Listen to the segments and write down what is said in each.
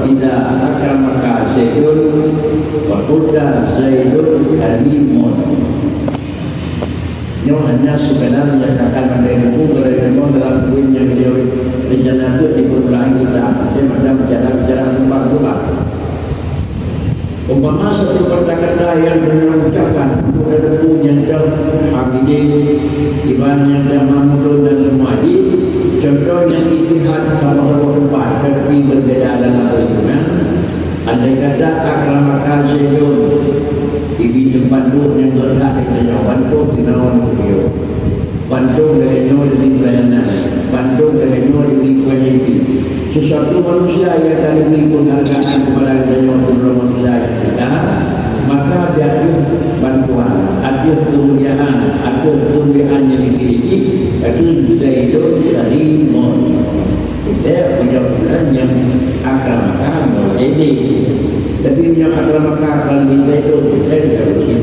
idza akramaka zaidun wa qulta zaidun karimun. Ini hanya sekadar menyatakan pada ilmu kalau dalam poin yang dia rencanakan di permulaan kita. Dia macam cara membantu. Umpama satu kata-kata yang benar ucapkan untuk ilmu yang dah hamidin, iman yang dah mahmudun dan semua ini. Contohnya itihad sama tempat tapi berbeza dalam perhitungan. Andai kata akramaka zaidun ibi Bandung yang berada di Bandung di Nawan Kudio, Bandung dari Nol di pelayanan, Bandung dari Nol di kualiti. Sesuatu manusia yang tadi beri penghargaan kepada manusia yang kita, maka jatuh bantuan, ada kemuliaan yang dimiliki, itu Zaidun Karimun. Kita punya bulan yang akramaka Zaidun. Tapi yang akramaka kalau kita itu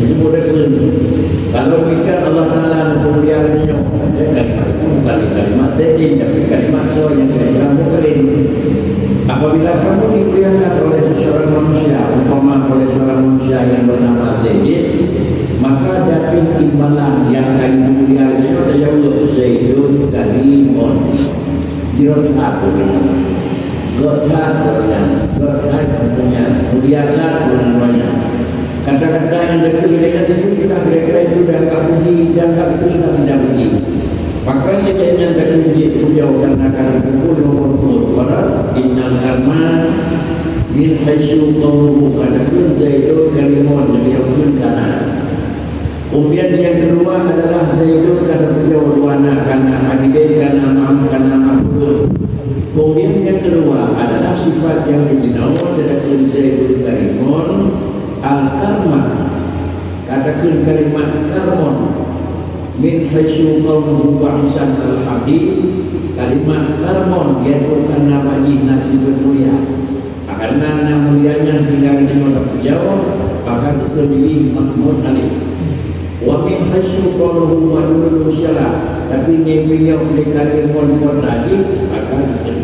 semua dah kena. Kalau kita Allah Ta'ala kemuliaannya, kalimat tadi, tapi kalimat so yang kamu kering. Apabila kamu dimuliakan oleh seorang manusia, umpama oleh seorang manusia yang bernama Zaid, maka dapat imbalan yang kamu muliaannya ada jauh Zaidun Karimun. Jirot aku Godhat tentunya, muliakan namanya. Kata-kata yang dikelilingan itu sudah kira-kira itu dianggap puji, dianggap itu sudah tidak puji. Maka yang terpuji pujiau karena kumpul nomor pada innal karma min haitsu qawluhu kadakun Zaidun Karimun jadi pun kana. Kemudian yang kedua adalah Zaidun karena pujiau duana karena hadidin karena ma'am karena ma'bud. Kemudian yang kedua adalah sifat yang dijinawan dari Zaidun Karimun al-karmah. Katakan kalimat karmon min haitsu qawluhu ba'san al-habib. Kalimat karmon yaitu karena wajib nasib mulia. Karena mulianya sehingga kita berjawab maka itu jadi Mahmud alif. Wa min haitsu qawluhu wadulul syara. Tapi beliau dikatakan Mahmud tadi maka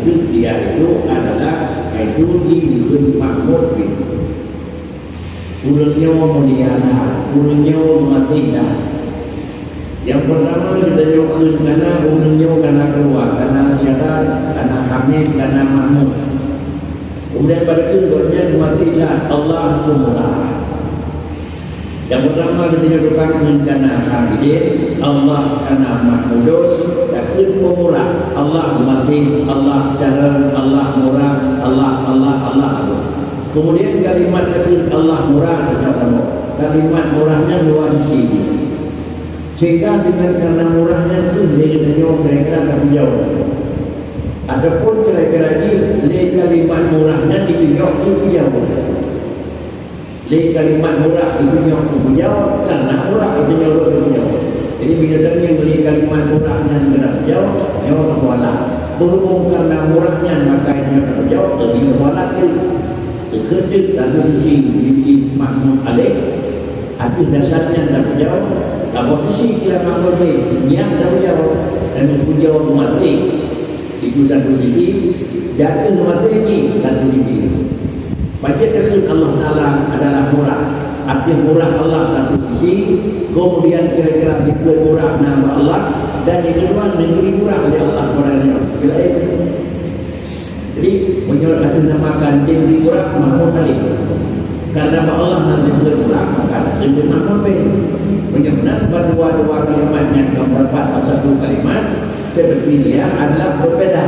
dia itu adalah itu diberi Mahmud bin ulunnya muliana, ulunnya matinda. Yang pertama kita jawabkan karena ulunnya karena keluar, karena syarat, karena hamid, karena Mahmud. Kemudian pada keduanya matinda Allah Murah. Yang pertama kita jawabkan karena hamidin, Allah karena Mahmudus. Dan pemurah Allah mati, Allah jalan, Allah murah, Allah. Kemudian kalimat ketiga Allah murah ada kalimat murahnya luar sini. Sehingga dengan karena murahnya itu dia kira-kira tak jauh. Adapun kira-kira ini kalimat murahnya dipinjau itu jauh. Kalimat murah dipinjau itu jauh karena murah itu jauh. Jadi bila yang beli kalimat murahnya tidak jauh, jauh kepala. Berhubung karena murahnya maka dia jauh lebih kepala itu. Kedua dan sisi Mahmud alaih itu dasarnya tak jauh. Kalau posisi kira Mahmud alaih yang tak jauh dan pujiau mati itu satu sisi. Dan mati ini satu sisi. Baca kesun Allah Ta'ala adalah murah. Arti murah Allah satu sisi. Kemudian kira-kira diberi murah nama Allah. Dan yang kedua diberi murah oleh Allah Ta'ala. Kira itu. Jadi menurut aku namakan dia beri murah Mahmud alif. Karena Allah nanti beri murah maka dia Mahmud alif. Menyebutkan dua kalimat yang terdapat satu kalimat berbeda adalah berbeda.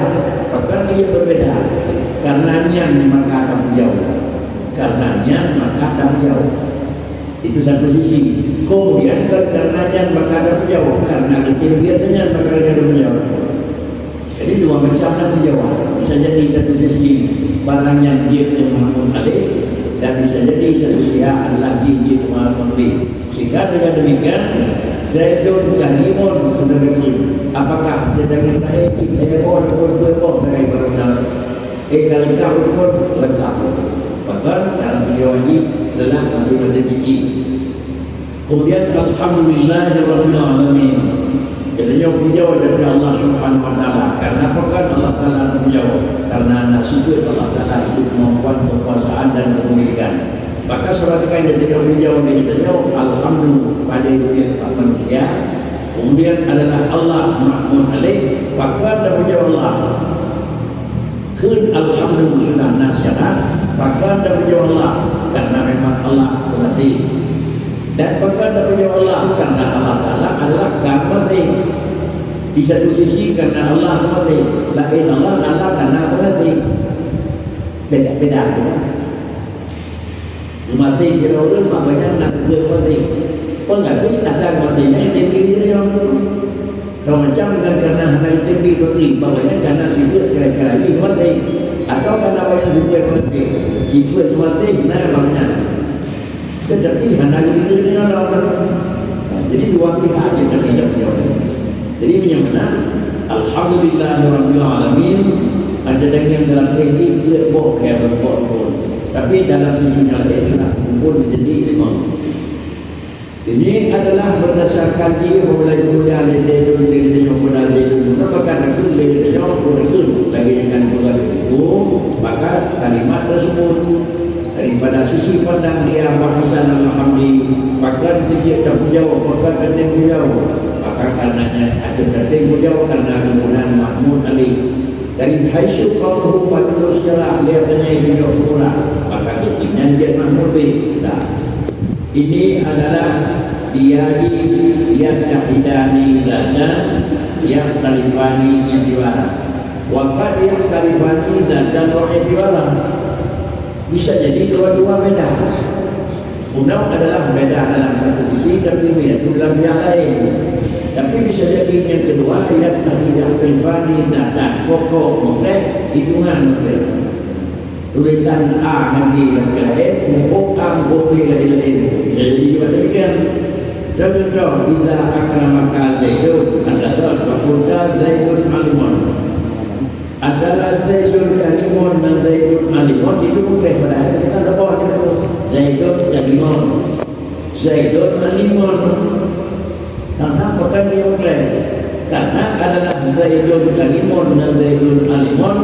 Maka dia berbeda. Karenanya maka akan jauh. Karenanya maka akan jauh. Itu satu sisi. Kemudian karenanya maka akan jauh. Karena kelebihannya maka akan jauh. Jadi dua macam nanti jawab. Bisa jadi satu sisi barang yang dia Mahmud alaih dan bisa jadi satu sisi adalah dia Mahmud alaih. Sehingga dengan demikian Zaidun Karimun sudah begitu. Apakah dia dengan baik? Dia pun dari berulang. Kalau tahu pun lengkap. Bahkan dalam video ini adalah ambil dari sisi. Kemudian Alhamdulillahirabbil alamin. Jadinya pujian daripada Allah Subhanahu Wa Taala. Karena apa kan Allah Taala pujian? Karena nasib Allah Taala itu kemampuan Maka surat kain dari beliau alhamdulillah pada dunia manusia. Kemudian adalah Allah Mahmud alaih. Maka ada beliau Allah kun alhamdulillah sudah nasihat. Maka ada beliau Allah karena memang Allah berarti. Dan maka ada beliau Allah karena Allah Taala adalah berarti. Di satu sisi karena Allah berarti. Lain Allah karena berarti. Beda-beda. Mati kira orang makanya nak bermati. Pengerti ada matinya tinggi dia. Kalau macam dengan karena hanya tinggi berarti makanya karena sifat kira-kira ini mati. Atau karena banyak juga mati. Sifat mati benar banyak. Tetapi hanya tinggi dia orang. Jadi dua pihak yang tidak jauh. Jadi ini yang benar. Alhamdulillahirabbil alamin. Ada yang dalam ini dia bawa kayak berpot-pot. Tapi dalam sisinya dia sudah kumpul menjadi memang. Ini adalah berdasarkan dia memulai kuliah dia yang benar dia itu. Maka aku dia itu lagi dengan bukan itu. Maka kalimat tersebut daripada sisi pandang dia bahasa alhamdulillah. Maka dia tak jawab. Maka dia jawab. Maka karenanya ada tertengok jawab karena kemudian Mahmud Ali. Dari hasil kaulah patut sejarah lihatnya ini pula maka ketinggian dia Mahmud bin. Ini adalah diadi yang tahidani dan yang talifani yang diwara. Waktu yang talifani dan yang diwara bisa jadi dua-dua beda. Undang adalah beda dalam satu sisi tapi beda dalam yang lain. Tapi bisa jadi yang kedua ayat tahiyah talifani dan pokok mungkin hitungan mungkin. Tulisan A nanti yang lain, pokok A kopi lain. Bisa jadi juga demikian. Dan contoh kita akramaka Zaidun adalah fakultas Zaidun Alimun. Adalah Zaidun Alimun dan Zaidun Alimun itu mungkin pada hari kita dapat Zaidun Alimun. Zaidun Alimun. Tentang pekan dia mungkin karena adalah Zaidun Alimun dan Zaidun Alimun.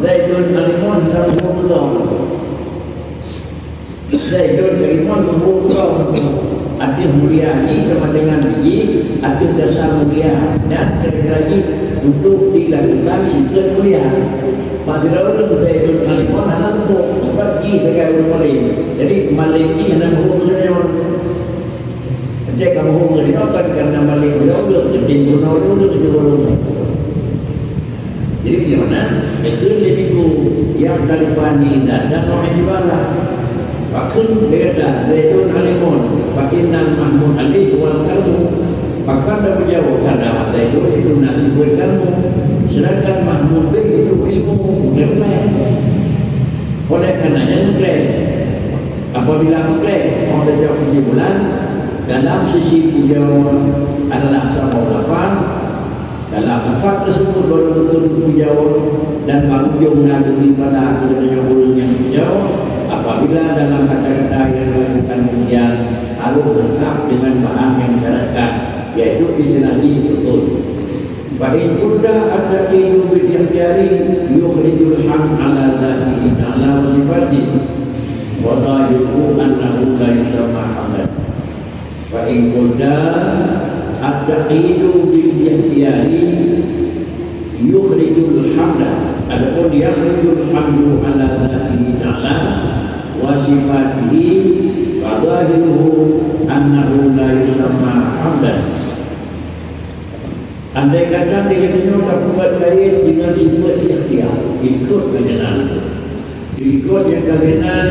Zaidun Alimun dan Zaidun Zaidun Alimun arti mulia ini sama dengan biji, arti dasar mulia dan lagi untuk dilakukan sifat mulia. Pada orang Zaidun Alimun adalah untuk bagi sebagai orang lain. Jadi maliki adalah hubungan dia kamu hubungan kan karena maliki orang jadi guna orang itu orang. Jadi bagaimana? Itu itu yang talifani dan orang di bawah. Fakun beda Zaidun Alimun Fakinan Mahmud Ali wal kalmu. Maka ada berjawab karena Zaidun itu nasibul kalmu. Sedangkan Mahmud itu ilmu nuklear. Oleh karenanya nuklear. Apabila nuklear orang jawab kesimpulan dalam sisi pujian adalah sama lafaz. Dalam lafaz tersebut baru betul pujian dan baru mengadui pada adanya ulun yang pujian. Apabila dalam kata-kata yang dilakukan pujian harus lengkap dengan bahan yang masyarakat, yaitu istilah betul. Fa'in kuda at-taqidu bil-ihtiyari yukhrijul ham ala dhatihi ta'ala wa sifatih wa dhahiruhu annahu la yusamma hamdan. Fa'in kuda at-taqidu bil-ihtiyari yukhrijul hamda. Adapun yakhrijul hamdu ala dhatihi ta'ala wa sifatihi wa dhahiruhu annahu la yusamma hamdan. Andai kata dia tak buat kait dengan sifat ikhtiar, ikut kegenaan. Ikut yang kegenaan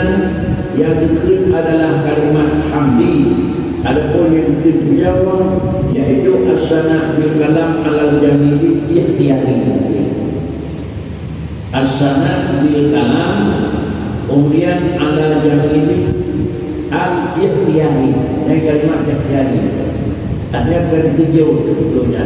yang dikut adalah kalimat hamdi. Adapun yang dikut jawab yaitu as-sana' bil kalam alal jamili ikhtiari. As-sana' bil kalam kemudian alal jamili al-ikhtiari. Yang kalimat ikhtiari. Ada ketiga tentunya.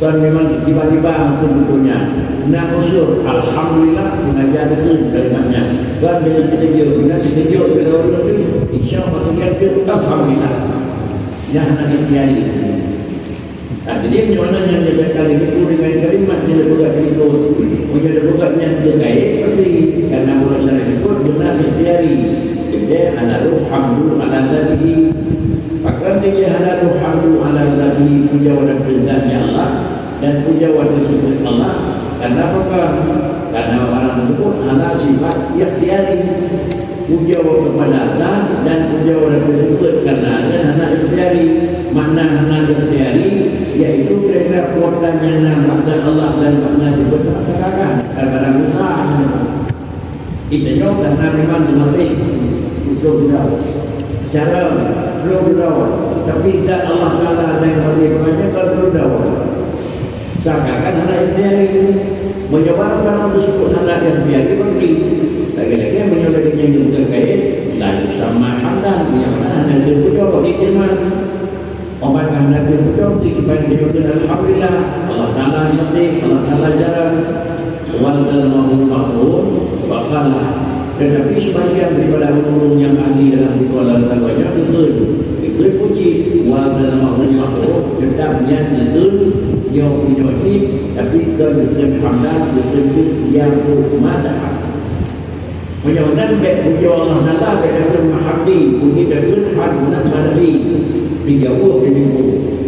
Kan memang tiba-tiba langsung bentuknya. Nak usul alhamdulillah mengajar itu kalimatnya. Kan dengan terkejut, bila terkejut kalau itu insya-Allah terkejut alhamdulillah. Jangan dibiari. Nah, jadi bagaimana yang dia kali itu dengan kalimat yang dibuka itu, punya dibukanya terkait pasti karena urusan itu benar dibiari. dia halalu hamdu ala dzatihi. Maka dia halalu hamdu ala dzatihi, puja dan perintahnya Allah dan puja dan sifat Allah. Karena apa? Karena orang tersebut adalah sifat ikhtiyari. Puja kepada Allah dan puja dan sifat karena ada hana ikhtiyari. Makna hana ikhtiyari yaitu kira-kira kuatan yang nampak Allah dan makna sifat katakan kadang-kadang usahanya. Itu karena memang dimaksud untuk berdaulat. Cara berdaulat, tapi tidak Allah Taala ada yang berfirman kalau berdaulat. Seakan-akan anak ikhtiyari menjawab orang tersebut anak yang biari bagi lagi-lagi yang menyebabkan yang terkait lalu sama hamdan yang mana anak yang berjawab bagi firman orang anak yang berjawab dibagi dengan Alhamdulillah Allah Ta'ala ngerti Allah Ta'ala jarang wal dalam makhluk bakalah. Tetapi sebagian daripada ulun yang ahli dalam ritual banyak itu puji wal dalam makhluk tetap yang itu yang menyokit tapi dengan hamdan dengan yang bermadah menyebabkan baik puji Allah Ta'ala baik dengan mahabdi puji dengan hamdan madhi dijawab dengan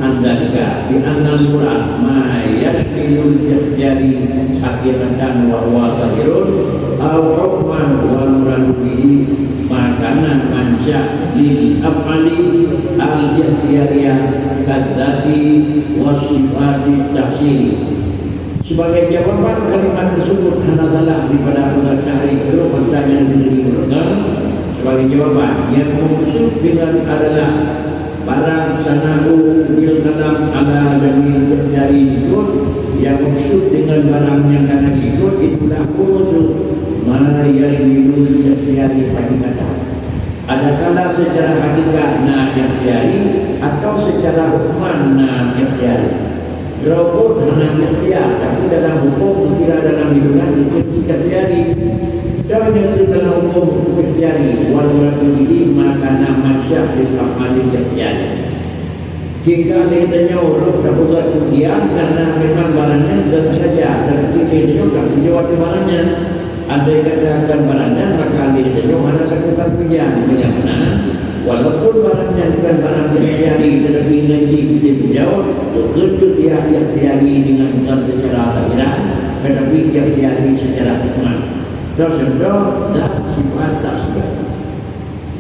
andalika di annal murad ma yashmilul ikhtiyari hakikatan wa huwa zahirun aw hukman wa muradu bihi makana manca lil af'ali al ikhtiyariyah kadzati wa sifati tafsiri. Sebagai jawaban kalimat tersebut hanadalah daripada Allah Syahri Keruh pertanyaan diri mereka sebagai jawaban yang maksud dengan adalah barang sanahu bil kalam ala jamil dari ikut yang maksud dengan barang yang kena ikut itulah maksud ma yashmilul ikhtiyari hakikatan. Adakala secara hakikat na ikhtiyari atau secara hukuman na ikhtiyari. Robot hanya ikhtiyar tapi dalam hukum tidak dalam hidupan itu ikhtiyari. Dan yang dalam hukum ikhtiyari wal muradi makana masyah bil af'ali ikhtiyari. Jika lidahnya orang tak buat ujian karena memang barangnya tidak saja tapi lidahnya tak menjawab barangnya. Andai katakan barangnya maka lidahnya mana lakukan ujian dengan mana? Walaupun barangnya bukan barang ikhtiyari tetapi nanti kita menjawab bekerja dia ikhtiyari dengan secara lahiran tetapi ikhtiyari secara hukuman. Contoh dan sifat tasbih.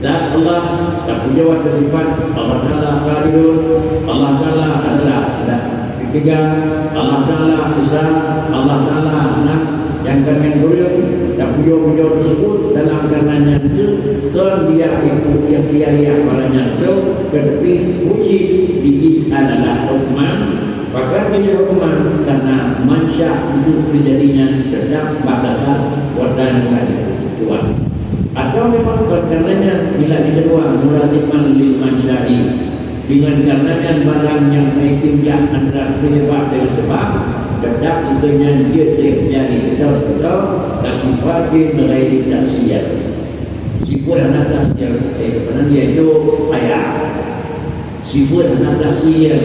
Dan Allah tak menjawab sifat Allah Ta'ala qadirun, Allah Ta'ala adalah ketiga, Allah Ta'ala besar, Allah Ta'ala anak yang kami berikan dan punya tersebut dalam karenanya itu kan dia ikut yang dia barangnya itu tetapi uji dihi adalah hukuman maka dia hukuman karena mansya untuk terjadinya terhadap batasan wadah Tuhan atau memang karenanya bila kedua muradiman lil mansyai dengan karenanya barang yang aitimnya antara penyebab dengan sebab tetap dengan dia terjadi betul-betul kasifati mengairi tasiyah sifat anak tasiyah kebenaran dia itu ayat sifat anak tasiyah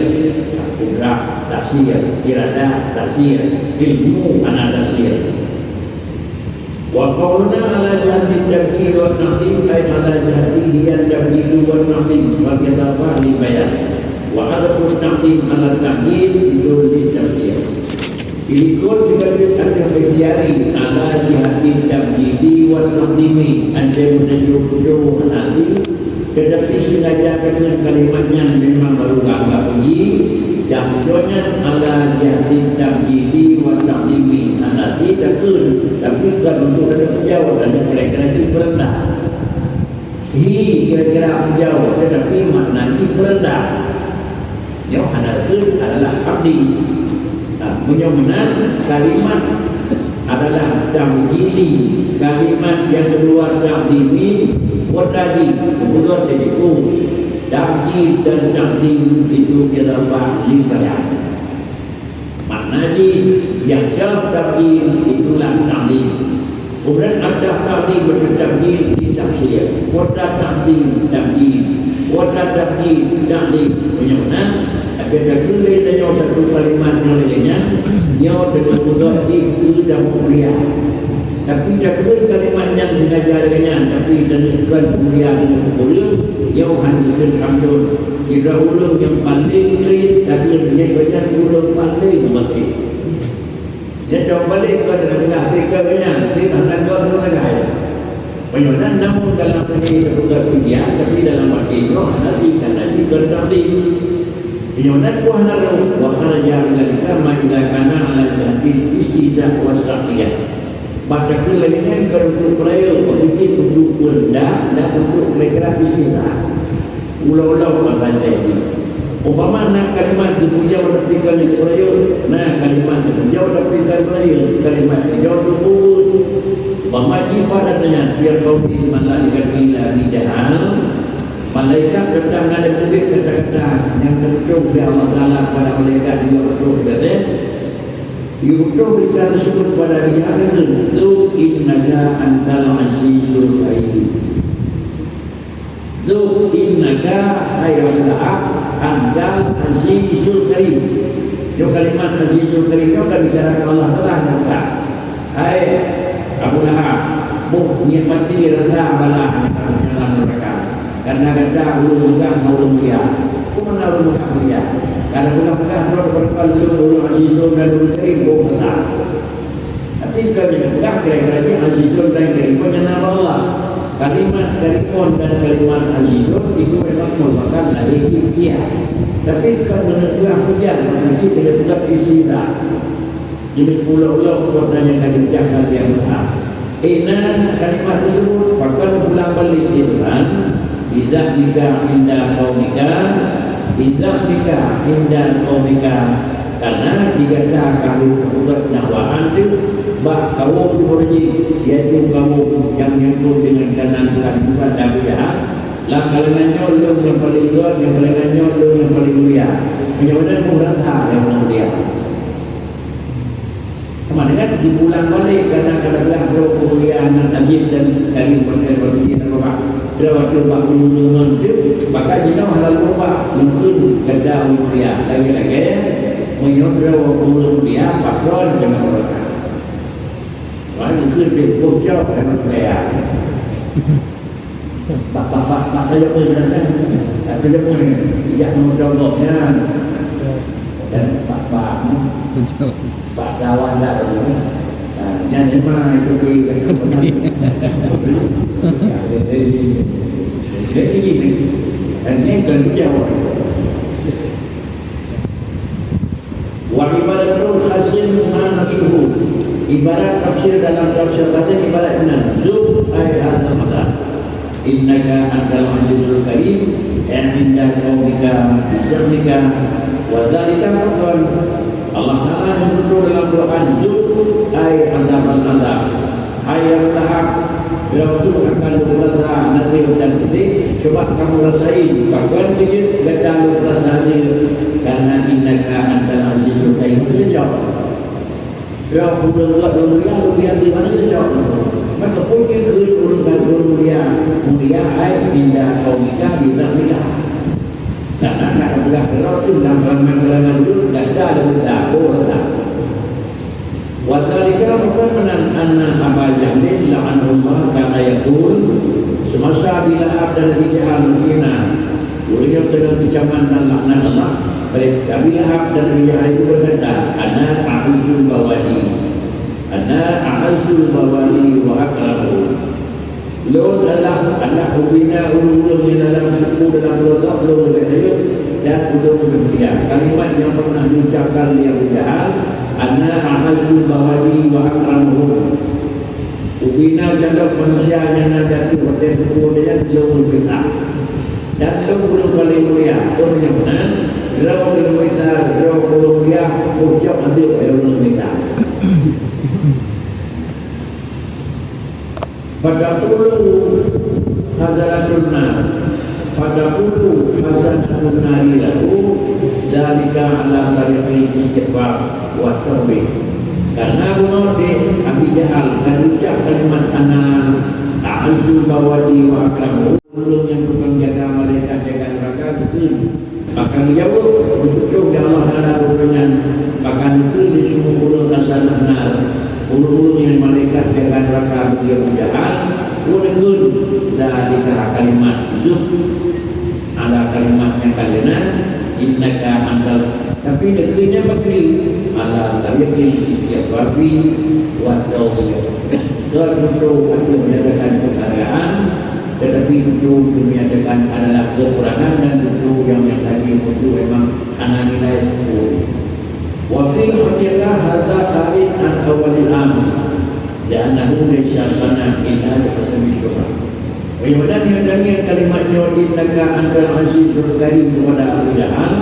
kudrat tasiyah irada tasiyah ilmu anak tasiyah wa qawluna ala jahdi tabdil wa naqdim ay ala jahdi hiya tabdil wa naqdim wa yadafa li bayan wa adapun naqdim ala tabdil idul li tasiyah Ilikut juga ada berjari ala jihati tabjidi wa naqdimi anda menuju nanti tetapi sengaja dengan kalimatnya memang baru agak pergi dan tujuannya ala jihati tabjidi wa naqdimi nanti takun tapi bukan untuk ada penjawab dan kira-kira itu berendah kira-kira penjawab tetapi maknanya berendah yang adalah abdi Mudah-mudahan kalimat adalah tamjili, kalimat yang kedua tamdimi, wadadi, kemudian itu tamjil dan tamdim itu kita bahas limpayan. Maknanya yang jauh tamjil itulah tamdim. Kemudian ada tamdim bertamjil di tafsir, wadad tamdim tamjil, wadad tamjil tamdim. Mudah-mudahan kita tulis dengan satu kalimat yang lainnya yang betul-betul itu dan mulia Tapi jakun kalimat yang sengaja dengan tapi tentukan kemuliaan dengan ulung jauhan dengan kamdun kira ulung yang paling kering tapi dengan banyak ulung paling mati. Dia dah balik ke dalam Afrika banyak tidak nak negara. Bagaimana namun dalam negeri bukan dunia tapi dalam arti roh nanti nanti berarti. Bagaimana kuah naruh wakala jangan kita mainkan ala jadi istidah wasaqiyah. Pada kelainan kerana peraya berfikir untuk benda dan untuk kira-kira istilah ulau-ulau masalah ini. Umpama nak kalimat dipuja dapatkan peraya, nah kalimat dipuja dapatkan peraya, kalimat dijawab dukun. Umpama ibadatnya siar kau di malaikat ila di jahan, malaikat datang ada kubik kata-kata yang tercuk di Allah Taala pada malaikat dia betul kata. Yurdo kita tersebut pada dia itu innaka antal azizul karim. Itu innaka ayyuhal antal azizul karim. Itu kalimat azizul karim itu kan bicara Allah Taala kata. Hai Abu Lahab, buh nikmat ini rendah bala dalam neraka. Karena kata ulun bukan ulun dia. Kumana ulun bukan dia. Karena bukan-bukan berkali-kali ulun azizun dan ulun karim bukan tak. Tapi kalau bukan kira-kira azizun dan karim punya nama Allah. Kalimat karimon dan kalimat azizun itu memang merupakan dari dia. Tapi kalau menurut hujan nanti tidak tetap istilah. Jadi pulau-pulau sebenarnya kali jahat yang benar. Kalimat tersebut bahkan pulang balik Quran. Iza jika indah kaumika, iza jika indah kaumika, karena diganda kamu kebutuhan nyawahan itu, bah kamu diperji, yaitu kamu yang nyambung dengan kanan bukan tapi ya, lah kalangannya ulung yang paling luar, yang kalangannya ulung yang paling mulia, menjawabkan murata yang mulia. Kemana kan dipulang balik karena kadang-kadang kemuliaan dan ajib dan dari berbagai apa. Bila waktu waktu menunjuk, maka jika halal lupa mungkin kerja mulia lagi-lagi menyodra waktu mulia pakron dengan mereka. Wah itu di bocor dengan saya. Pak saya pun datang, saya pun tidak mencoba dan Pak kawan dah jangan cuma itu jadi ini dan yang kedua wa ibaratul khasin mana suhu ibarat tafsir dalam tafsir kata ibarat nazuf ayat al-mata innaka antal azizul karim inda qaumika bismika wa dzalika qul Allah Ta'ala yang betul dalam Quran Zul ay azab ayat tahap bila itu akan berasa nanti dan ketik coba kamu rasain bahkan sedikit gada lu rasa hadir karena innaka antal azizul karim itu jawab bila sudah buat dunia lu lihat di mana jawab maka pun kita urutkan mulia ay indah kaumika bila kita karena nak belah kerap tu dalam kalangan itu tidak ada benda tak. Wasalika bukan anna Aba Jahlin la'anullah kana yaqul semasa bila Abdul Bijal Mesina beliau dengan kecaman dan laknat Allah bila Abdul Bijal itu berkata ana a'izul bawali wa akrahu Lord adalah anak pembina ulung-ulung di dalam suku dalam keluarga belum berbeda dan belum berbeda. Kalimat yang pernah diucapkan yang jahat, anak ahazul bawali wa akramuhum. Pembina adalah manusia yang ada di pada suku dia belum berbeda dan belum paling mulia. Orang yang benar, kalau belum besar, kalau belum mulia, ucap nanti belum berbeda. Pada puluh khazanatun nar pada puluh khazanatun nari lalu dalika ala tariqi istighfar wa tawbih karena benar di Abi Jahal dan ucap kalimat ana a'azul bawadi wa akramu ulung yang menjaga malaikat jaga neraka itu maka dijawab untuk Allah Ta'ala rupanya maka itu di semua ulung khazanatun nar ulung yang malaikat jaga neraka neraka berjalan ulun dari kalimat itu ada kalimat yang kalian innaka antal tapi negerinya bakri ala tariqil istighfafi wa tauhid dan itu ada menyatakan kekaraan tetapi itu menyatakan adalah kekurangan dan itu yang tadi itu memang ada nilai itu wa fil haqiqah hadza kharij an awalil amr li'annahu laysa sana illa bi syurah. Kemudian yang kalimat innaka antal azizul karim kepada Abu Jahal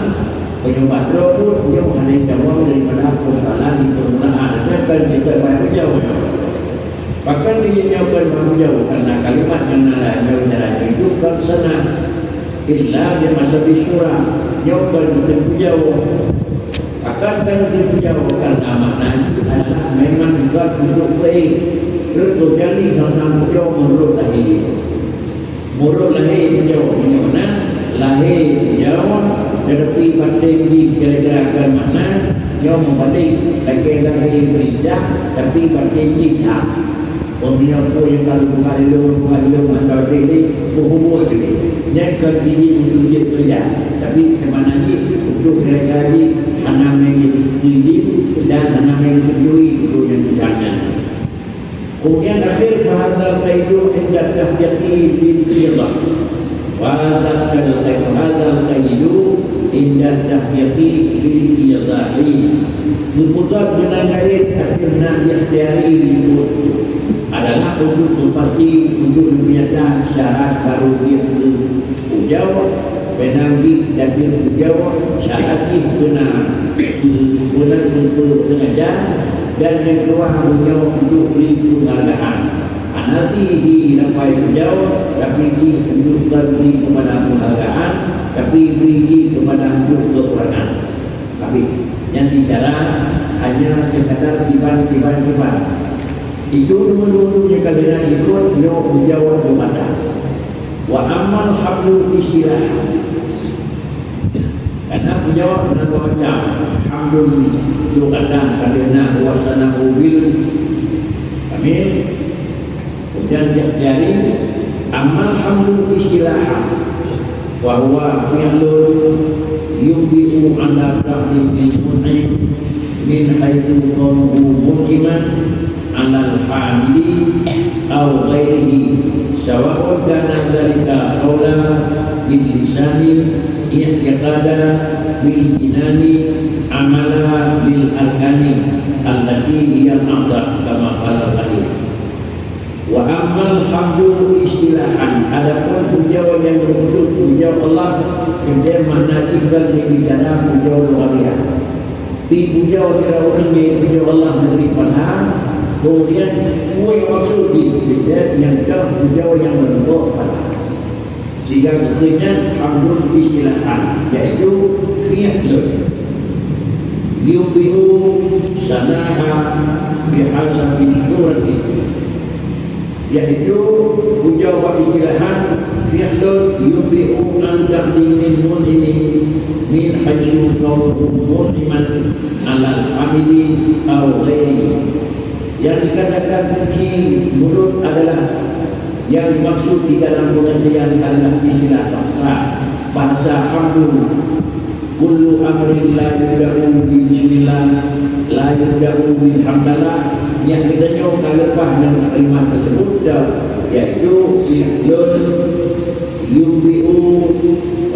penyebab itu yang ada jawab daripada persoalan di permulaan dan kita banyak jawab. Bahkan dia jawab jauh karena kalimat yang ada itu kan sana illa di masa bisyurah jawab jauh. Akan jauh karena maknanya adalah memang juga duduk baik terus berjali sama-sama jauh menurut lahir mulut lahir jauh ini mana lahir jauh tetapi batin di kira-kira mana jauh membatik lagi lahir beridah tapi batin jika Pemimpin yang kalau buka ilmu atau ini berhubung ini. Yang kedua untuk dia kerja, tapi kemana ni untuk mereka ni tanam yang tinggi dan tanam yang sendiri itu yang tidaknya. Kemudian akhir fahadal kaidu indah tahjati bin tiada. Fahadal kaidu indah tahjati bin tiada. Diputar dengan kait akhirnya ikhtiari itu adalah untuk pasti untuk menyatakan syarat baru dia ujau penanggi dan dia ujau syarat ini benar untuk sengaja dan yang kedua ujau untuk beri penghargaan anatihi sampai ujau tapi ditunjukkan beri kepada penghargaan tapi beri kepada kekurangan tapi yang bicara hanya sekadar tiban itu dulu-dulunya kalian ikut yang menjawab kepada wa amal hablu istilah karena menjawab dengan macam hamdul itu kadang kalian wasana mobil kami kemudian jari amal hamdul istilah wa huwa fi'lun yubi'u ala ta'lim al-mun'im min haythu qawluhu mun'iman alal hamili atau ghairihi sawa'un kana dzalika qawlan bil lisani i'tiqada bil jinani amala bil arkani allati hiya al-a'dha kama qala tadi wa ammal hamdu istilahan adapun puja yang betul puja Allah dia makna ibadah yang bicara puja Allah di puja orang yang puja Allah negeri Padang. Kemudian kue maksud di yang jauh yang bentuk sehingga maksudnya hamdul istilahan yaitu fi'lun yubihu sana'a bihasabi surati yaitu puja wa istilahan fi'lun yubihu an ta'dimin mun'ini min haitsu qawluhu mun'iman alal hamidi aw ghairihi yang dikatakan kunci mulut adalah yang dimaksud di dalam pengertian adalah istilah bahasa hamdul kullu amrin la yuda'u bi bismillah la yuda'u bi hamdalah yang kita jauh lepas dengan kalimat tersebut yaitu yun yubi'u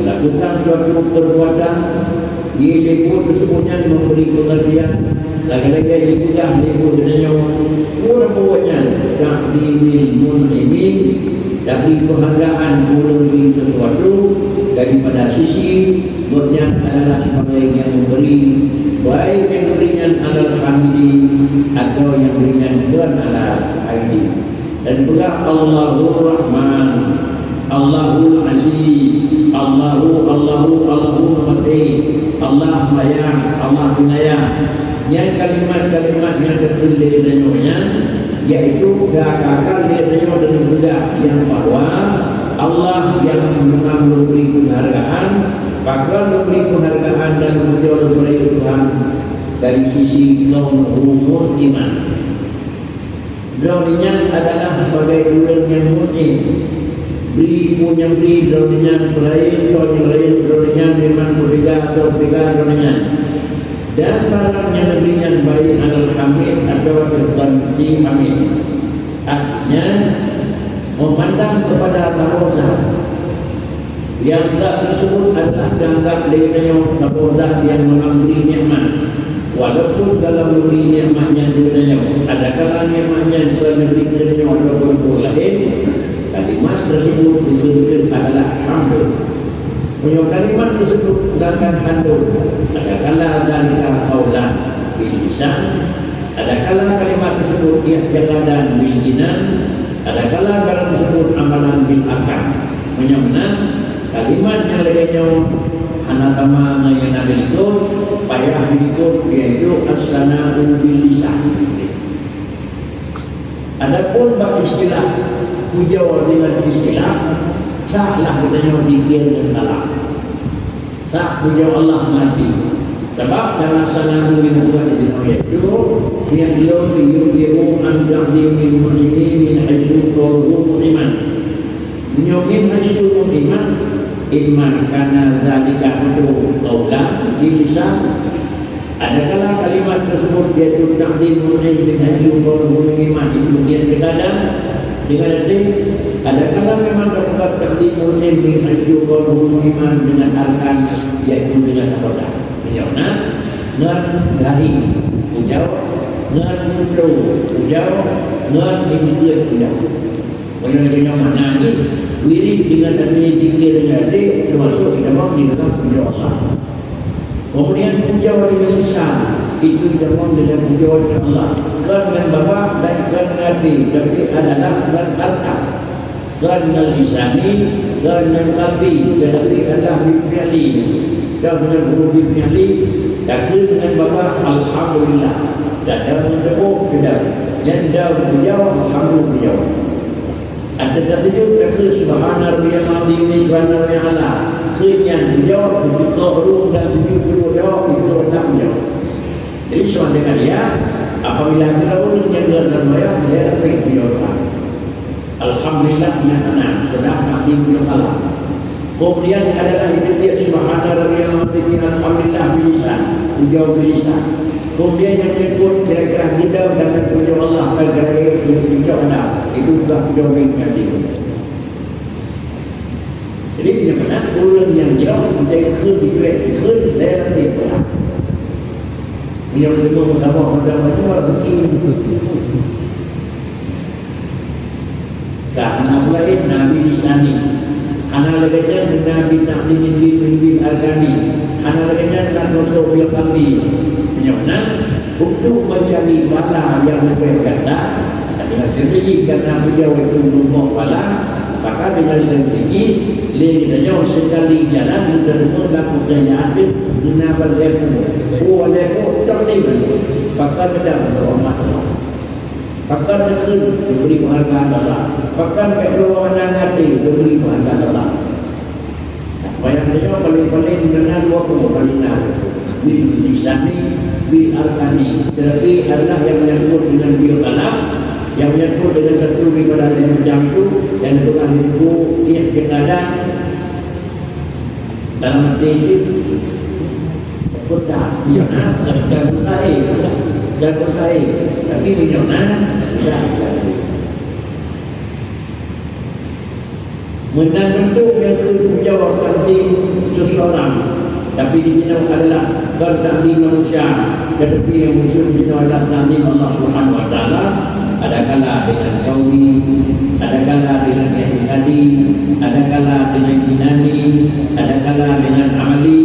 melakukan suatu perbuatan yaitu tersebutnya memberi pengertian lagi-lagi ibu dah ibu dunia orang buatnya takdimil mun'imin dari penghargaan memberi sesuatu daripada sisi buatnya adalah sebagai yang memberi baik yang berikan alal hamidi atau yang berikan bukan alal hamidi dan pula Allahur Rahman Allahul Aziz Allahu Mati Allah Mayang Allah Penyayang yang kalimat-kalimat yang tertulis denyonya yaitu gagakan dia denyo dengan mudah yang bahwa Allah yang memang memberi penghargaan bakal memberi penghargaan dan memberi Tuhan dari sisi kaum umur iman Zaulinyan adalah sebagai orang yang mungkin beri punya beri zaulinyan lain, yang lain zaulinyan memang berbeza atau berbeza zaulinyan. Dan barang yang lebihnya baik adalah hamid atau berganti hamid. Artinya memandang kepada taroza yang tak tersebut adalah dianggap dengannya taroza yang memberi nikmat. Walaupun dalam memberi nikmatnya dengannya ada kalanya nikmatnya bernegeri dengannya walaupun lain, kalimat tersebut disebut adalah hamd. Punya kalimat tersebut akan handul. Ada kala dalika qaulan bil lisan, ada kala kalimat tersebut i'tiqadan bil jinan, ada kala kalimat tersebut amalan bil akal. Punya benar kalimat yang lainnya anatama yang ada ikut payah ikut yaitu as-sana'u bil lisan. Adapun bab istilah hujau dengan istilah sahlah katanya dikir dan kalam. Sah hujau Allah mati. Sebab dalam sana'u min Tuhan itu yang beliau yudiru an ta'dimi mulini min haitsu qawluhu iman. Min haitsu iman iman kana zalika itu qaulan bil lisan. Adakala kalimat tersebut yaitu ta'dimul ilmi haitsu qawluhu iman itu dia terkadang dengan arti adakala memang dapat ta'dimul ilmi haitsu qawluhu iman dengan arkan yaitu dengan qaulan. Menjawabnya ngan gahi ujau ngan tu ujau ngan imikir ujau. Menjawabnya mana ni wirid dengan artinya zikir dengan arti termasuk kita mahu di dalam ujau Allah. Kemudian ujau dengan lisan itu kita mahu dengan ujau dengan Allah. Kan dengan bapak dan kan arti tapi adalah dan arka. Kan dengan lisani kan dengan kalbi tetapi adalah bifi'li. Dan dengan huruf bifi'li akhir dengan bapak alhamdulillah. Dan dengan tepuk tidak. Yang dah ujau alhamdulillah. Ada tasjud akhir subhana rabbiyal azim subhana rabbiyal ala. Kemudian beliau berjuta huruf dan 70 jawab itu adalah beliau. Jadi soal dengan dia apabila kita urus yang dalam bayar dia dapat beliau. Alhamdulillah yang anak sudah mati beliau Allah. Kemudian adalah itu dia subhana rabbiyal azim alhamdulillah bilisan. Ujau bilisan. Kemudian yang menyebut kira-kira kita dan punya Allah agar kita ada itu juga jauh lebih. Jadi bila mana orang yang jauh menjadi khun dalam dia pula. Bila kita bersama itu begini. Karena lain Nabi Lisani, anak lagi Nabi Ta'limin bin Al-Ghani, anak lagi nak masuk bil qalbi. Menyenang untuk mencari fala yang lebih kata dengan sendiri karena beliau itu belum fala maka dengan sendiri lelahnya sekali jalan bertemu lakukan yang ada dengan berlaku walaupun tertiba maka benar berhormat Allah maka betul diberi penghargaan Allah maka kedua anak hati diberi penghargaan Allah bayangnya paling-paling dengan 20 kali di lisani bil arkani tetapi adalah yang menyangkut dengan bil kalam yang menyangkut dengan satu daripada yang macam itu yang dengan itu ia ada dalam arti itu kota dan bersaing tapi minyak menang bentuk yang menjawab arti seseorang tapi di sini adalah ta'zim manusia tetapi yang musuh di sini adalah ta'zim Allah Subhanahu wa taala ada kala dengan qauli ada kala dengan i'tiqadi ada kala dengan jinani ada kala dengan amali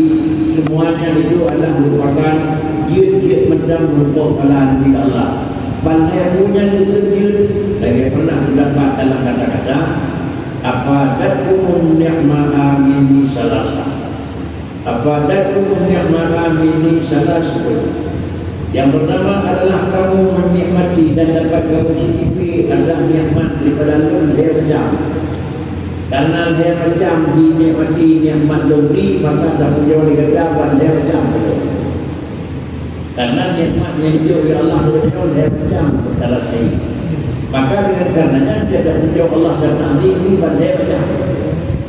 semuanya itu adalah merupakan jid-jid medang merupakan kala dari Allah balai punya jid lagi pernah terdapat dalam kata-kata afadakum ni'ma'a min salasa afadakum ni'ma'a min salasa. Yang pertama adalah kamu menikmati dan dapat kamu cicipi adalah nikmat daripada dia macam. Karena dia macam dinikmati nikmat lebih maka tak punya dikatakan dia macam betul. Karena nikmat yang dia oleh Allah dia macam tak rasai. Maka dengan karenanya dia tak menjawab Allah dan Nabi ini pandai baca.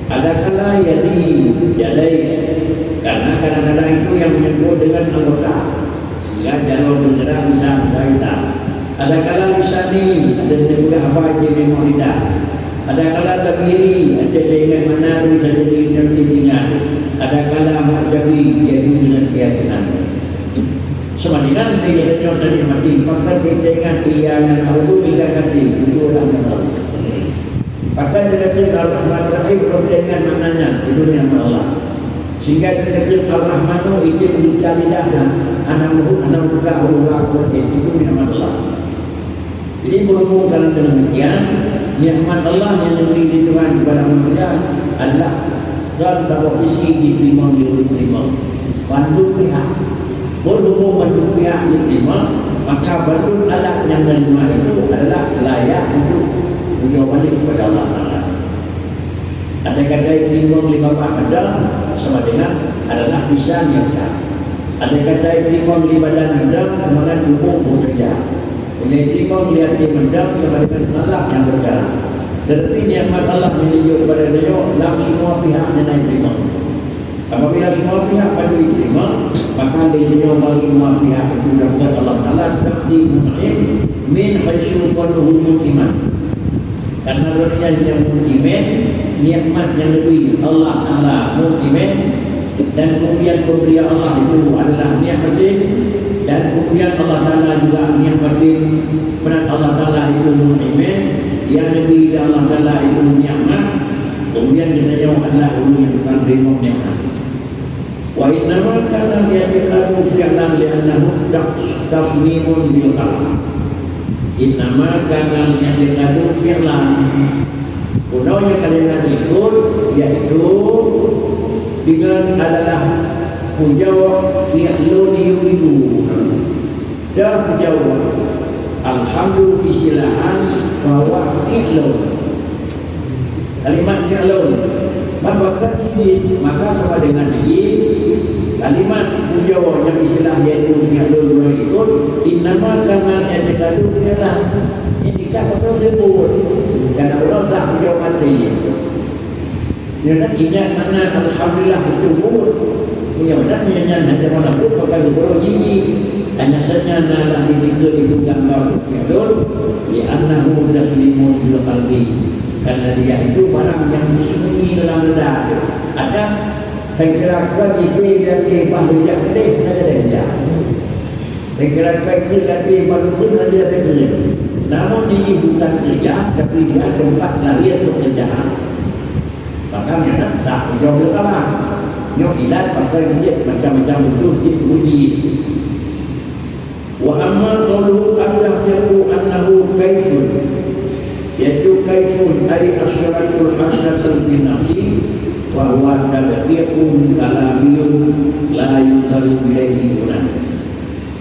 Ada kala yadai karena kadang-kadang itu yang menyebut dengan anggota. Enggak jalan bergerak bisa berkata. Ada kala lisani, ada juga apa yang memang lidah. Ada kala tabiri, ada dengan mana bisa jadi nanti ingat. Ada kala marjabi, jadi dengan keyakinan. Semadinan saya jadinya dari mati, maka dengan ia dan aku tidak kati itu orang yang tahu. Maka dengan Al-Rahman Rahim dengan maknanya itu yang Allah. Sehingga dengan Al-Rahman itu bukan lidahnya, anak buka Allah itu yang Allah. Jadi berhubung dalam demikian, nikmat Allah yang diberi di Tuhan kepada manusia adalah dalam sebuah visi diterima diterima. Bantu pihak, berhubung bantu pihak diterima, maka bantu alat yang menerima itu adalah layak untuk menjawabnya kepada Allah Taala. Ada kata diterima oleh Bapa ada sama dengan adalah lisan yang sah. Ada kata diterima oleh badan ada sama dengan tubuh bekerja. Yang diterima melihat dia mendam sama dengan Allah yang bergerak. Berarti nikmat Allah yang dijauh kepada dia dalam semua pihak yang naik terima. Apabila semua pihak pada diterima, maka dia dijauh semua pihak itu dapat Allah Taala takdir mu'in min khaisyul qaluhum iman. Karena dunia yang mu'min, nikmat yang lebih Allah Taala mu'min, dan kemudian pemberian Allah itu adalah nikmat dan kemudian Allah Taala juga nikmatin peran Allah Taala itu mu'min yang lebih dari Allah Taala itu nikmat, kemudian kita jauh adalah yang bukan terima nikmat. Wa inna ma kana yaqulu fi'lan li'annahu tasmimun bil qalam. Inna ma kana yaqulu fi'lan. Gunanya kalimat itu yaitu dengan adalah menjawab fi'lun yuridu dan menjawab alhamdulillah istilahan bahwa fi'lun kalimat fi'lun maka ini maka sama dengan ini kalimat menjawab yang istilah yaitu fi'lun itu innama kana yadkadu fi'lan ini kan tersebut karena Allah tak menjawab mati. Jadi ingat mana alhamdulillah itu mulut. Ya benar yang hanya mana pun pakai guru gigi. Hanya saja nala ini itu gambar fi'lun li annahu taslimun bil qalbi. Karena dia itu barang yang bersembunyi dalam dada. Ada saya kira itu dan pahala yang deh saja dia. Saya kira itu dan pahala pun saja dia. Namun ini bukan kerja tapi dia tempat lahir pekerjaan. Maka memang sah jauh berkalah. Yang ilat pakai dia macam-macam itu diuji. Wa amma qawluhu annahu annahu kaifun. Yaitu kaifun ay asyaratul hasanatul fi nafsi wa huwa tadqiqun kalamiyun la yudaru bihi guna.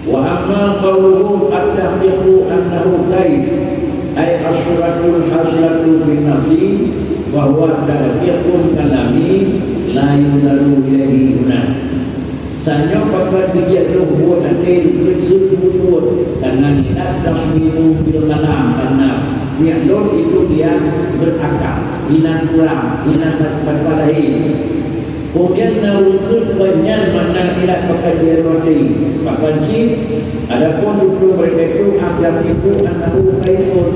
Wa amma qawluhu at-tahqiqu annahu kaif ay asyaratul hasanatul fi nafsi bahwa tadqiqun kalami la yudaru bihi guna. Sanyo pakai dia luhur nanti betul karena niat tasmimu bil kalam karena fi'lun itu dia berakal inan kurang inan berpalahi kemudian nawukun banyak mana niat pakai dia roti pakai jin adapun itu mereka itu anggap itu anahu kaifun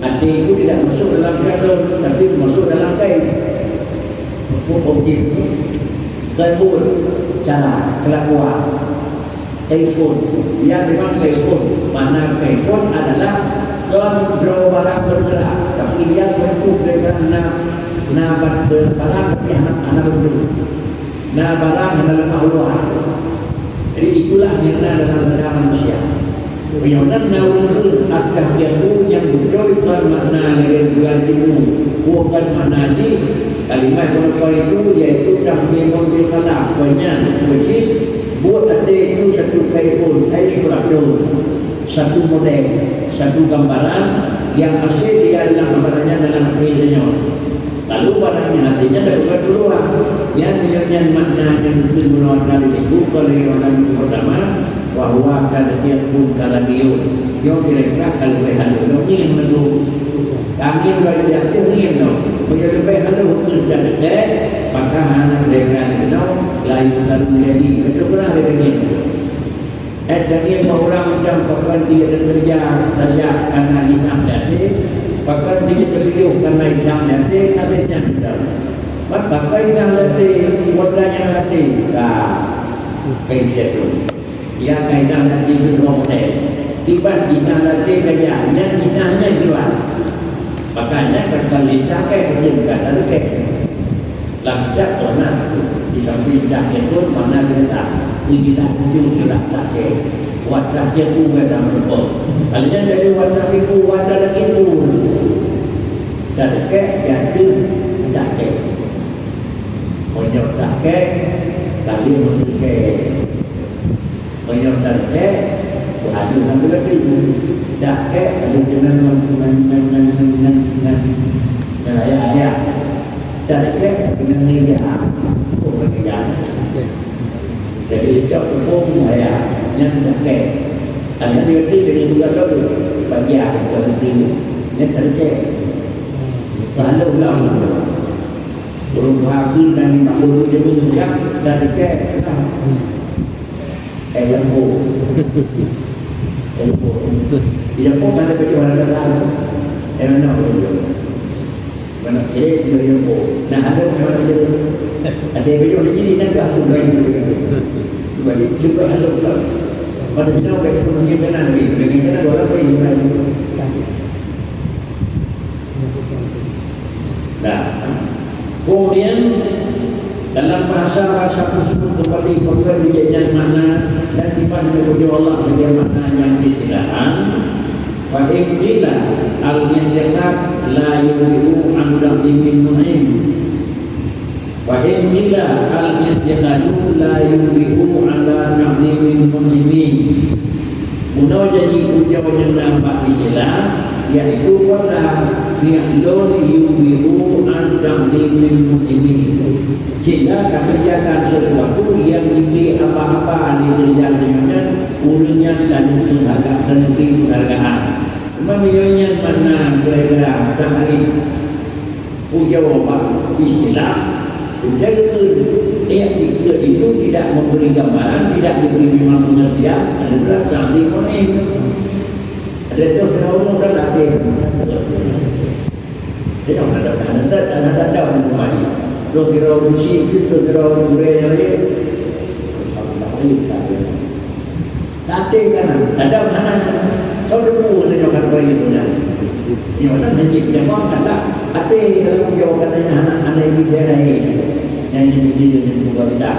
arti itu tidak masuk dalam fi'lun tapi masuk dalam kaif hukum itu kaifun cara kelakuan kaifun dia memang kaifun mana kaifun adalah kontrol barang bergerak tapi dia bentuk dengan nabat berbarang tapi anak bentuk barang adalah Allah. Jadi itulah yang ada dalam negara manusia Kemudian nawusul at-tahqiqu yang berkaitan makna dengan bulan itu bukan makna di kalimat berkata itu yaitu tahmimun bil kalam banyak wajib buat ada itu satu kaifun satu model satu gambaran yang asli dia dalam gambarannya dalam akhirnya lalu barangnya artinya dapat keluar yang makna yang itu mengeluarkan itu kalau orang pertama bahwa kada dia pun kala dia yo kira-kira kalau halu no ingin menunggu kami bagi dia ingin no menjadi halu kerja dekat maka anak mereka no lain lalu lagi itu pernah begini dan dia orang macam pakai dia kerja saja karena hitam dan pakai dia beliau karena hitam dan katanya hitam pakai yang letih wadahnya letih kayak itu yang kaitan nanti itu nomornya tiba kita nanti kerjanya kita hanya jual makanya kita kayak kerja dan kayak lanjut orang di samping jaket pun mana kita kita ujung sudah jaket wajah itu nggak ada apa kalian dari wajah lagi itu dan kayak jadi jaket punya jaket kali mesti kayak banyak darah, ada yang lagi dah ada dengan ayah darah dengan meja, meja. Jadi jauh pun ayah yang dah ada dia jadi juga dulu bagian dari yang darah lalu ulang berubah dan makhluk jadi juga darah lembu lembu ada kecuali dalam mana lembu nah ada macam ada video ini nanti aku bagi bagi juga ada pada kita pakai mungkin nanti dengan kita orang pakai nah kemudian dalam bahasa tersebut kembali pekerjaan mana dan dipandu oleh Allah bagaimana yang istilahkan fa'ikila al-yanjakat la yuridu amdan min mu'in fa'ikila al-yanjakat la yuridu ala na'dim min mu'in Mudah jadi ucapan yang nampak istilah yaitu pada fi'lun yubihu an ta'dimin muslimin. Jika kerjakan sesuatu yang diberi apa-apa dikerjakan dengan urunya dan penghargaan. Memilihnya mana kira-kira hari jawaban istilah itu tidak memberi gambaran, tidak diberi memang pengertian, ada berasal di mana ada tu orang dah tak ada. Dia ada kembali. Lo kira uji itu kira urai lagi. Tak ada kan? Ada mana? Saudara dia akan beri itu dah. Yang mana nanti dia mau kata, ada kalau jawab katanya anak ibu dia lain. Yang ini dia bukan tidak.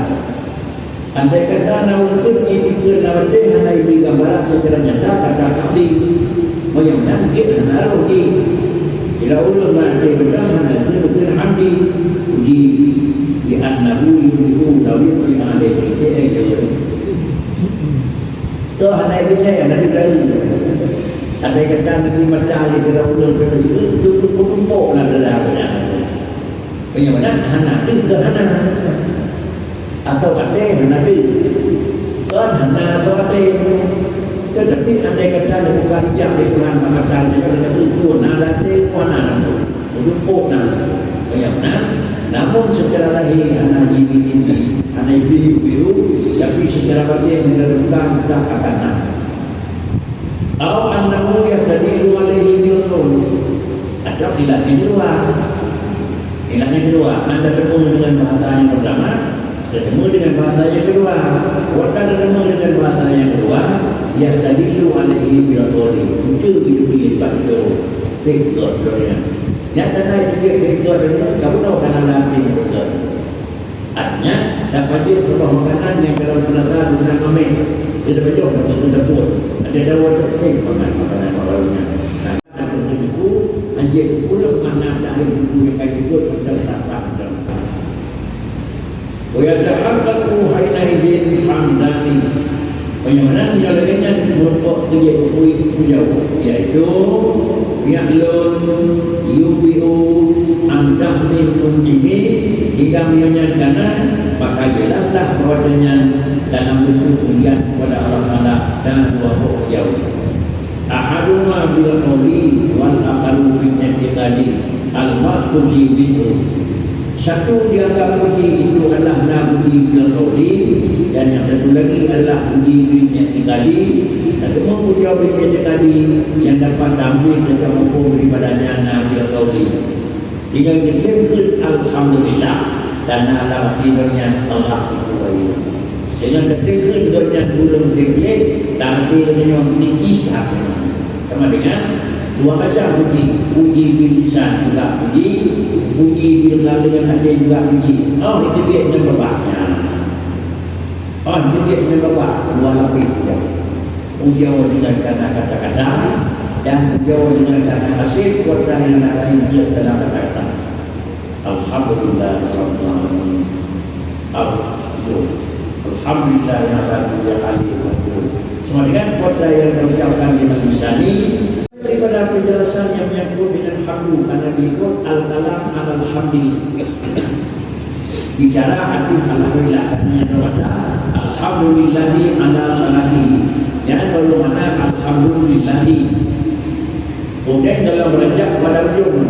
Andai kata nak pun ini kerana dia anak ibu gambaran secara nyata kata kami. Bagaimana kita nak uji? Bila ulun nak dia berjamaah dengan dengan hamdi uji di anak ibu dawit di mana dia ada. So anak ibu saya nak dari. Andai kata nanti macam kita ulun itu tumpuk nak dalamnya. Bagaimana anak itu anak atau ada anak itu kan anak atau ada tetapi andai kata ada bukan hijab di Tuhan maka dia itu nada itu mana tumpuk nak bagaimana namun secara lahir anak ini anak biru tapi secara batin bukan tak akan nak atau anamu yang tadi alaihi bilqul atau tidak di luar. Yang kedua, anda bertemu dengan bahasa yang pertama, bertemu dengan bahasa yang kedua. Waktu bertemu dengan bahasa yang kedua, yang tadi itu alaihi bilqul itu hidup pada sektornya. Yang tadi dia sektornya, kamu tahu kan anda ini sektor. Artinya dapat dia sebuah makanan yang dalam penata dengan kami. Dia dapat jauh untuk tersebut. Ada dawat tersebut makanan awalnya. Ada itu anjir pulau mana dari itu yang kayak itu terdapat dalam. Wayatahaqqaqu haina idin hamdani. Bagaimana menjalannya untuk dia berpuji yaitu ya'lun yubihu an tahmin munjimi jika menyatakan maka maka jelaslah bahwasanya dalam bentuk ujian kepada Allah Taala dan dua jauh. Ahaduma bil qawli wal akharu bil i'tiqadi al-maqsudi bihi. Satu dianggap uji itu adalah uji bil qawli, dan yang satu lagi adalah uji bil i'tiqadi. Dan uji bil i'tiqadi yang dapat tampil dalam hukum daripadanya bil qawli. Dengan dikatakan alhamdulillah dan ala tidurnya Allah itu baik. Dengan dikatakan tidurnya belum dikatakan tapi dengan dikisah sama dengan dua macam uji bil lisan juga uji bil dengan hati juga uji. Oh, itu dia yang berbahaya. Oh, itu dia yang berbahaya. Dua lapis ya. Uji dengan kata-kata dan uji dengan kata hasil kuasa yang lain dia dalam kata-kata. Alhamdulillah Rabbil Alamin. Alhamdulillah yang ada alim. Semua dengan kuasa yang diucapkan dengan lisan ini daripada penjelasan yang menyangkut dengan hamdu, karena diikut al-kalam al-hamdi. Bicara hati alhamdulillah, katanya kepada alhamdulillahi ala salati. Yang bagaimana alhamdulillahi. Kemudian dalam rajak pada ujung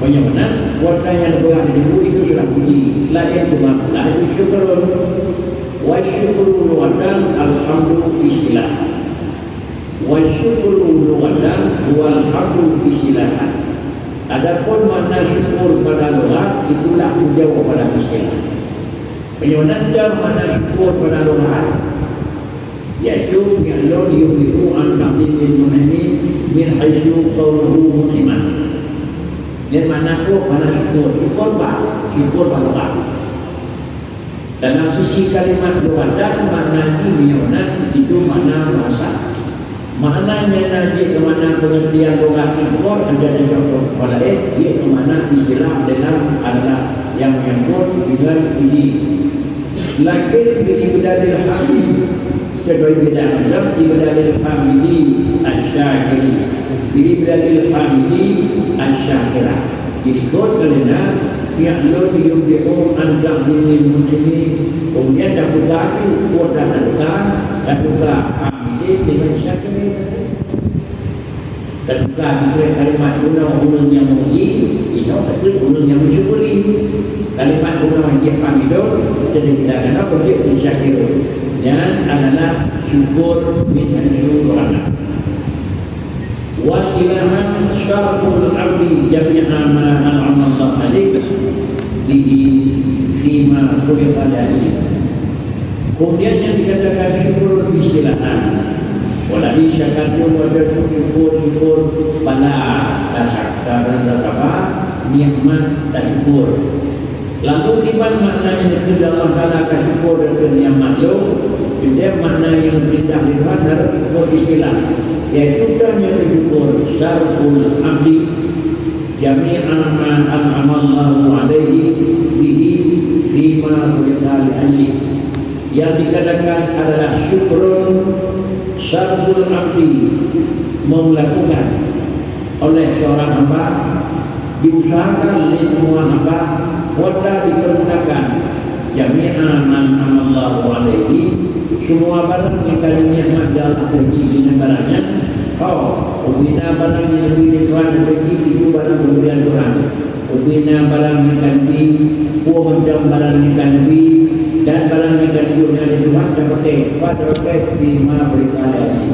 bagaimana kuasa yang telah diberi itu sudah puji. La itu la itu syukurun. Wa syukuru lughatan alhamdu istilah. Wa syukuru lughatan wal hamdu istilah. Adapun makna syukur pada lughat itulah jauh pada istilah. Bagaimana makna syukur pada lughat? Yaitu ya'lun yuhibu an taqdimil mun'imi min haitsu qawluhu musliman. Dia mana ko mana syukur lughat. Dalam sisi kalimat lughatan makna imyonan itu makna bahasa. Maknanya nanti ke mana pengertian lughat syukur ada contoh pada dia ke mana istilah dalam adalah yang menyangkut dengan puji. Lakin biibadil hamid kedua bidang dalam ibadil hamidi asyakiri biibadil hamidi asyakira. Jadi kod kerana ya'lun yuhibu an taqdimil mun'imi, kemudian dah buka itu kod dah buka hamidi dengan syakiri. Dan buka kalimat guna yang memuji itu betul guna yang mensyukuri. Kalimat guna yang hamidun jadi kita kenal dia mensyakir. Dan adalah syukur min syukurana. Wasilahan syarful abdi jami'a ma an'amallahu alaihi bihi fima khuliqa alaihi. Kemudian yang dikatakan syukur istilahan walai syakarun wa syukur pada dasar nikmat dan syukur. Lalu iman maknanya itu Allah Ta'ala syukur dan yang makhluk. Dia makna yang berindah di luar dari syukur istilah, yaitu kan yang syukur syarful abdi jami'an ma an'amallahu alaihi bihi fima khuliqa alaihi. Yang dikatakan adalah syukurun syarful abdi, melakukan oleh seorang hamba, diusahakan oleh semua hamba, wata dipergunakan jami'an an'amallahu alaihi, semua barang yang kalinya majalah pergi dengan barangnya. Ubina barang yang lebih Tuhan pergi itu barang pemberian Tuhan. Ubina barang yang kanbi, macam barang yang kanbi, dan barang yang kanbi yang Tuhan dapat pakai lima berkali.